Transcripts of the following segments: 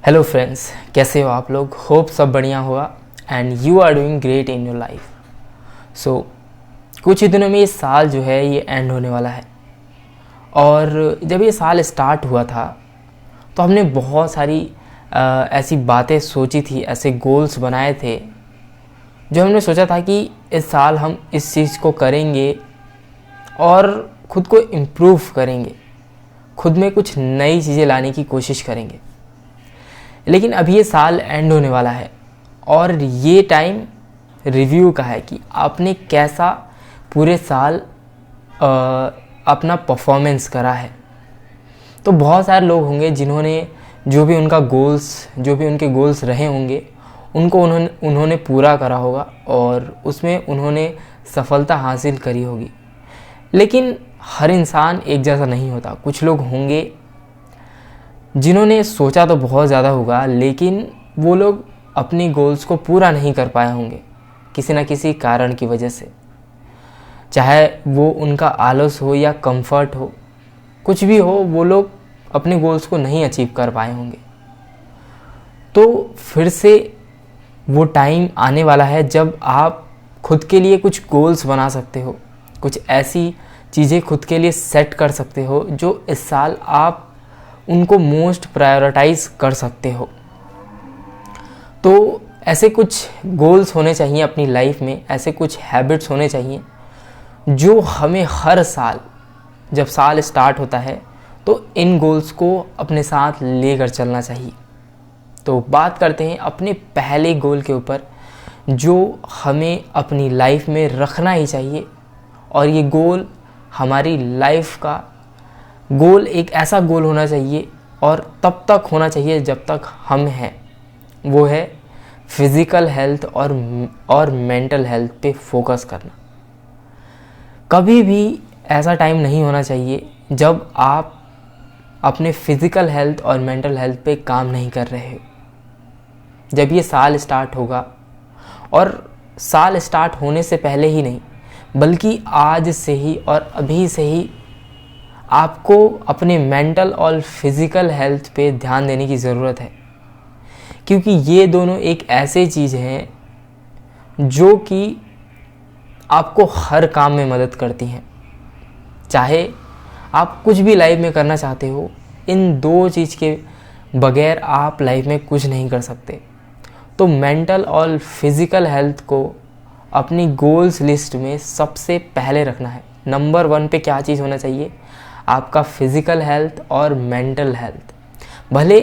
Hello friends, कैसे हो आप लोग। होप सब बढ़िया हुआ and you are doing great in your life. So कुछ ही दिनों में ये साल जो है ये एंड होने वाला है। और जब ये साल स्टार्ट हुआ था तो हमने बहुत सारी ऐसी बातें सोची थी, ऐसे गोल्स बनाए थे जो हमने सोचा था कि इस साल हम इस चीज़ को करेंगे और ख़ुद को इम्प्रूव करेंगे, खुद में कुछ नई चीज़ें लाने की कोशिश करेंगे। लेकिन अभी ये साल एंड होने वाला है और ये टाइम रिव्यू का है कि आपने कैसा पूरे साल अपना परफॉर्मेंस करा है। तो बहुत सारे लोग होंगे जिन्होंने जो भी उनके गोल्स रहे होंगे उनको उन्होंने पूरा करा होगा और उसमें उन्होंने सफलता हासिल करी होगी। लेकिन हर इंसान एक जैसा नहीं होता। कुछ लोग होंगे जिन्होंने सोचा तो बहुत ज़्यादा होगा लेकिन वो लोग अपनी गोल्स को पूरा नहीं कर पाए होंगे किसी न किसी कारण की वजह से, चाहे वो उनका आलस हो या कंफर्ट हो, कुछ भी हो, वो लोग अपने गोल्स को नहीं अचीव कर पाए होंगे। तो फिर से वो टाइम आने वाला है जब आप खुद के लिए कुछ गोल्स बना सकते हो, कुछ ऐसी चीज़ें खुद के लिए सेट कर सकते हो जो इस साल आप उनको मोस्ट प्रायोरिटाइज कर सकते हो। तो ऐसे कुछ गोल्स होने चाहिए अपनी लाइफ में, ऐसे कुछ हैबिट्स होने चाहिए जो हमें हर साल जब साल स्टार्ट होता है तो इन गोल्स को अपने साथ लेकर चलना चाहिए। तो बात करते हैं अपने पहले गोल के ऊपर जो हमें अपनी लाइफ में रखना ही चाहिए। और ये गोल हमारी लाइफ का गोल एक ऐसा गोल होना चाहिए और तब तक होना चाहिए जब तक हम हैं, वो है फिज़िकल हेल्थ और मेंटल हेल्थ पे फोकस करना। कभी भी ऐसा टाइम नहीं होना चाहिए जब आप अपने फिज़िकल हेल्थ और मेंटल हेल्थ पे काम नहीं कर रहे हो। जब ये साल स्टार्ट होगा, और साल स्टार्ट होने से पहले ही नहीं बल्कि आज से ही और अभी से ही आपको अपने मेंटल और फिज़िकल हेल्थ पे ध्यान देने की ज़रूरत है। क्योंकि ये दोनों एक ऐसे चीज़ हैं जो कि आपको हर काम में मदद करती हैं। चाहे आप कुछ भी लाइफ में करना चाहते हो, इन दो चीज़ के बगैर आप लाइफ में कुछ नहीं कर सकते। तो मेंटल और फिज़िकल हेल्थ को अपनी गोल्स लिस्ट में सबसे पहले रखना है। नंबर 1 पे क्या चीज़ होना चाहिए? आपका फिज़िकल हेल्थ और मेंटल हेल्थ। भले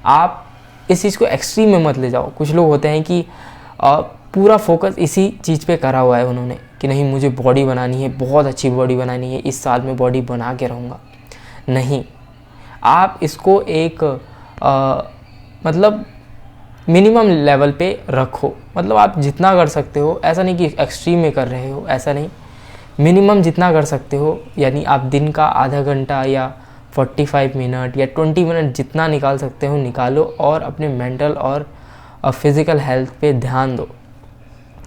आप इस चीज़ को एक्सट्रीम में मत ले जाओ। कुछ लोग होते हैं कि पूरा फोकस इसी चीज़ पे करा हुआ है उन्होंने कि नहीं, मुझे बॉडी बनानी है, बहुत अच्छी बॉडी बनानी है, इस साल में बॉडी बना के रहूँगा। नहीं, आप इसको एक मतलब मिनिमम लेवल पे रखो। मतलब आप जितना कर सकते हो, ऐसा नहीं कि एक्सट्रीम में कर रहे हो, ऐसा नहीं, मिनिमम जितना कर सकते हो। यानी आप दिन का आधा घंटा या 45 मिनट या 20 मिनट जितना निकाल सकते हो निकालो और अपने मेंटल और फिज़िकल हेल्थ पे ध्यान दो।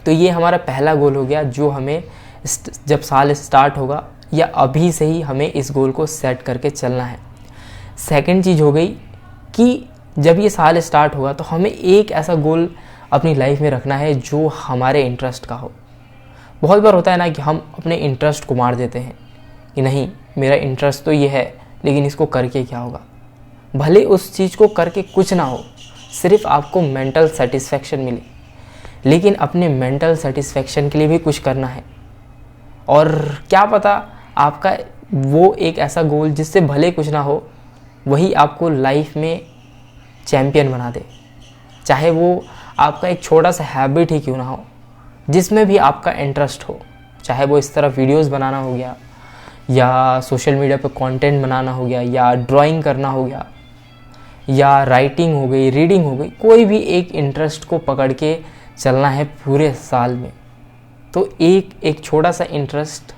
तो ये हमारा पहला गोल हो गया जो हमें जब साल स्टार्ट होगा या अभी से ही हमें इस गोल को सेट करके चलना है। सेकंड चीज़ हो गई कि जब ये साल स्टार्ट होगा तो हमें एक ऐसा गोल अपनी लाइफ में रखना है जो हमारे इंटरेस्ट का हो। बहुत बार होता है ना कि हम अपने इंटरेस्ट को मार देते हैं कि नहीं, मेरा इंटरेस्ट तो ये है लेकिन इसको करके क्या होगा। भले उस चीज़ को करके कुछ ना हो, सिर्फ आपको मेंटल सेटिस्फेक्शन मिले, लेकिन अपने मेंटल सेटिस्फेक्शन के लिए भी कुछ करना है। और क्या पता आपका वो एक ऐसा गोल जिससे भले कुछ ना हो वही आपको लाइफ में चैम्पियन बना दे। चाहे वो आपका एक छोटा सा हैबिट ही क्यों ना हो जिसमें भी आपका इंटरेस्ट हो, चाहे वो इस तरह वीडियोस बनाना हो गया या सोशल मीडिया पे कंटेंट बनाना हो गया या ड्राइंग करना हो गया या राइटिंग हो गई, रीडिंग हो गई, कोई भी एक इंटरेस्ट को पकड़ के चलना है पूरे साल में। तो एक छोटा सा इंटरेस्ट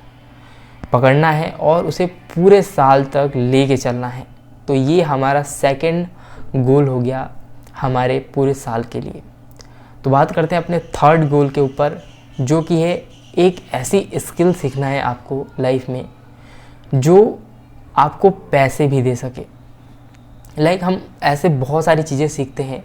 पकड़ना है और उसे पूरे साल तक लेके चलना है। तो ये हमारा सेकंड गोल हो गया हमारे पूरे साल के लिए। तो बात करते हैं अपने थर्ड गोल के ऊपर जो कि है एक ऐसी स्किल सीखना है आपको लाइफ में जो आपको पैसे भी दे सके। हम ऐसे बहुत सारी चीज़ें सीखते हैं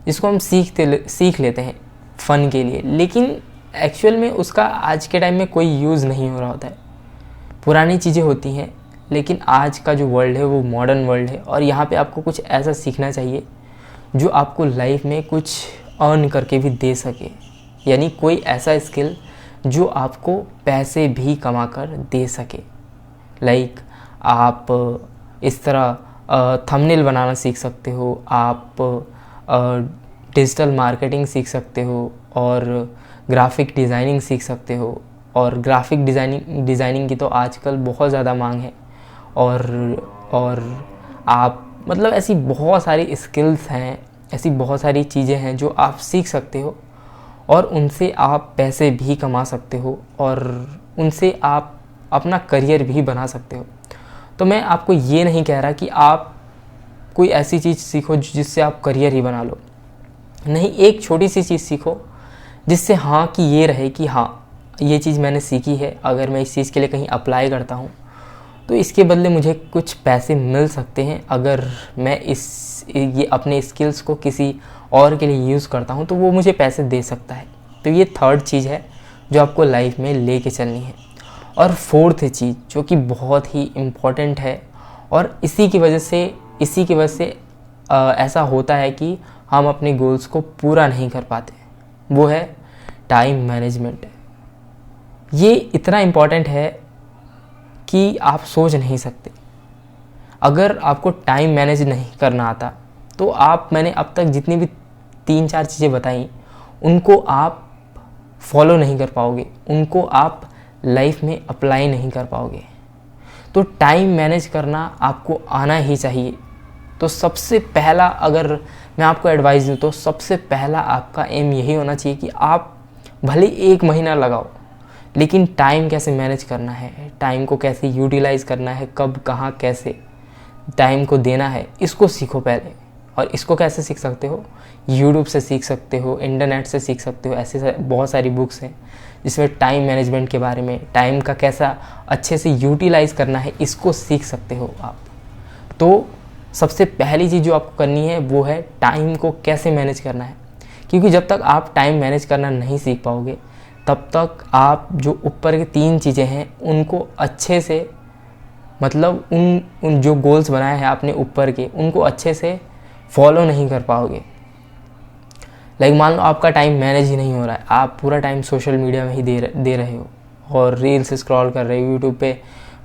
जिसको हम सीख लेते हैं फ़न के लिए, लेकिन एक्चुअल में उसका आज के टाइम में कोई यूज़ नहीं हो रहा होता है। पुरानी चीज़ें होती हैं, लेकिन आज का जो वर्ल्ड है वो मॉडर्न वर्ल्ड है, और यहाँ पे आपको कुछ ऐसा सीखना चाहिए जो आपको लाइफ में कुछ अर्न करके भी दे सके, यानी कोई ऐसा स्किल जो आपको पैसे भी कमा कर दे सके। आप इस तरह थंबनेल बनाना सीख सकते हो, आप डिजिटल मार्केटिंग सीख सकते हो, और ग्राफिक डिज़ाइनिंग सीख सकते हो। और ग्राफिक डिज़ाइनिंग की तो आजकल बहुत ज़्यादा मांग है, और आप ऐसी बहुत सारी स्किल्स हैं, ऐसी बहुत सारी चीज़ें हैं जो आप सीख सकते हो, और उनसे आप पैसे भी कमा सकते हो, और उनसे आप अपना करियर भी बना सकते हो। तो मैं आपको ये नहीं कह रहा कि आप कोई ऐसी चीज़ सीखो जिससे आप करियर ही बना लो, नहीं, एक छोटी सी चीज़ सीखो जिससे हाँ कि ये रहे कि हाँ ये चीज़ मैंने सीखी है, अगर मैं इस चीज़ के लिए कहीं अप्लाई करता हूँ तो इसके बदले मुझे कुछ पैसे मिल सकते हैं। अगर मैं ये अपने स्किल्स को किसी और के लिए यूज़ करता हूँ तो वो मुझे पैसे दे सकता है। तो ये थर्ड चीज़ है जो आपको लाइफ में लेके चलनी है। और फोर्थ चीज़ जो कि बहुत ही इम्पॉर्टेंट है, और इसी की वजह से ऐसा होता है कि हम अपने गोल्स को पूरा नहीं कर पाते, वो है टाइम मैनेजमेंट। ये इतना इम्पॉर्टेंट है कि आप सोच नहीं सकते। अगर आपको टाइम मैनेज नहीं करना आता तो मैंने अब तक जितनी भी 3-4 चीज़ें बताई उनको आप फॉलो नहीं कर पाओगे, उनको आप लाइफ में अप्लाई नहीं कर पाओगे। तो टाइम मैनेज करना आपको आना ही चाहिए। तो सबसे पहला, अगर मैं आपको एडवाइस दूँ तो सबसे पहला आपका एम यही होना चाहिए कि आप भले 1 महीना लगाओ, लेकिन टाइम कैसे मैनेज करना है, टाइम को कैसे यूटिलाइज़ करना है, कब कहाँ कैसे टाइम को देना है, इसको सीखो पहले। और इसको कैसे सीख सकते हो? यूट्यूब से सीख सकते हो, इंटरनेट से सीख सकते हो। ऐसे बहुत सारी बुक्स हैं जिसमें टाइम मैनेजमेंट के बारे में, टाइम का कैसा अच्छे से यूटिलाइज़ करना है, इसको सीख सकते हो आप। तो सबसे पहली चीज़ जो आपको करनी है वो है टाइम को कैसे मैनेज करना है, क्योंकि जब तक आप टाइम मैनेज करना नहीं सीख पाओगे तब तक आप जो ऊपर की 3 चीज़ें हैं उनको अच्छे से, उन जो गोल्स बनाए हैं आपने ऊपर के, उनको अच्छे से फॉलो नहीं कर पाओगे। मान लो आपका टाइम मैनेज ही नहीं हो रहा है, आप पूरा टाइम सोशल मीडिया में ही दे रहे हो, और रील्स स्क्रॉल कर रहे हो, यूट्यूब पे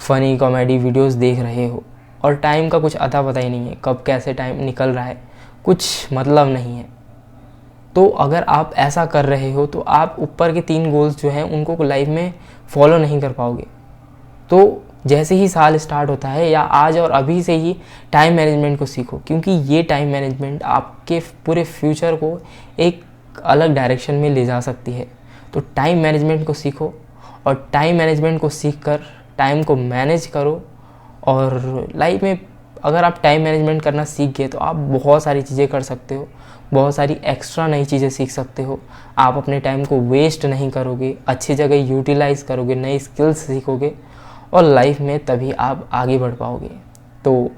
फ़नी कॉमेडी वीडियोस देख रहे हो, और टाइम का कुछ अता पता ही नहीं है, कब कैसे टाइम निकल रहा है कुछ मतलब नहीं है। तो अगर आप ऐसा कर रहे हो तो आप ऊपर के 3 गोल्स जो हैं उनको लाइफ में फॉलो नहीं कर पाओगे। तो जैसे ही साल स्टार्ट होता है या आज और अभी से ही टाइम मैनेजमेंट को सीखो, क्योंकि ये टाइम मैनेजमेंट आपके पूरे फ्यूचर को एक अलग डायरेक्शन में ले जा सकती है। तो टाइम मैनेजमेंट को सीखो, और टाइम मैनेजमेंट को सीख कर टाइम को मैनेज करो। और लाइफ में अगर आप टाइम मैनेजमेंट करना सीख गए तो आप बहुत सारी चीज़ें कर सकते हो, बहुत सारी एक्स्ट्रा नई चीज़ें सीख सकते हो। आप अपने टाइम को वेस्ट नहीं करोगे, अच्छी जगह यूटिलाइज़ करोगे, नई स्किल्स सीखोगे, और लाइफ में तभी आप आगे बढ़ पाओगे। तो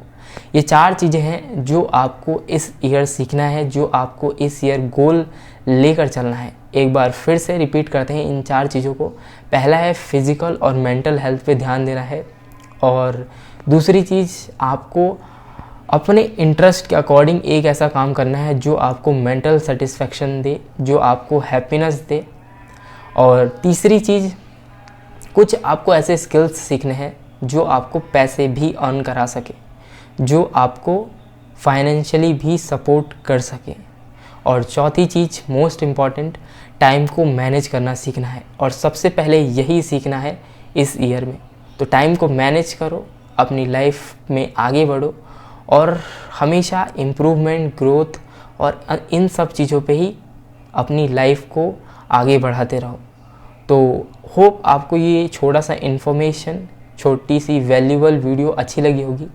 ये 4 चीज़ें हैं जो आपको इस ईयर सीखना है, जो आपको इस ईयर गोल लेकर चलना है। एक बार फिर से रिपीट करते हैं इन 4 चीज़ों को। पहला है फिज़िकल और मेंटल हेल्थ पे ध्यान देना है, और दूसरी चीज़ आपको अपने इंटरेस्ट के अकॉर्डिंग एक ऐसा काम करना है जो आपको मेंटल सेटिस्फेक्शन दे, जो आपको हैप्पीनेस दे। और तीसरी चीज़, कुछ आपको ऐसे स्किल्स सीखने हैं जो आपको पैसे भी अर्न करा सके, जो आपको फाइनेंशियली भी सपोर्ट कर सके। और चौथी चीज़, मोस्ट इम्पॉर्टेंट, टाइम को मैनेज करना सीखना है, और सबसे पहले यही सीखना है इस ईयर में। तो टाइम को मैनेज करो, अपनी लाइफ में आगे बढ़ो, और हमेशा इम्प्रूवमेंट, ग्रोथ और इन सब चीज़ों पे ही अपनी लाइफ को आगे बढ़ाते रहो। तो होप आपको ये छोटा सा इन्फॉर्मेशन, छोटी सी वैल्यूबल वीडियो अच्छी लगी होगी।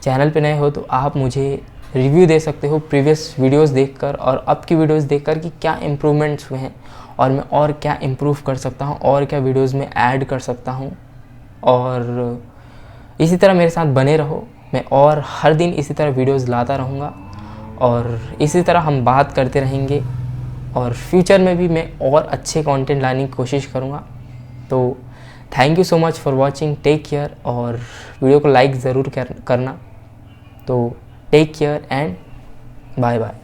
चैनल पे नए हो तो आप मुझे रिव्यू दे सकते हो प्रीवियस वीडियोस देखकर और अब की वीडियोस देखकर कि क्या इम्प्रूवमेंट्स हुए हैं, और मैं और क्या इम्प्रूव कर सकता हूँ, और क्या वीडियोस में ऐड कर सकता हूँ। और इसी तरह मेरे साथ बने रहो, मैं और हर दिन इसी तरह वीडियोस लाता रहूँगा और इसी तरह हम बात करते रहेंगे और फ्यूचर में भी मैं और अच्छे कंटेंट लाने की कोशिश करूँगा। तो thank you so much for watching, take care और वीडियो को लाइक ज़रूर करना। तो take care and bye bye.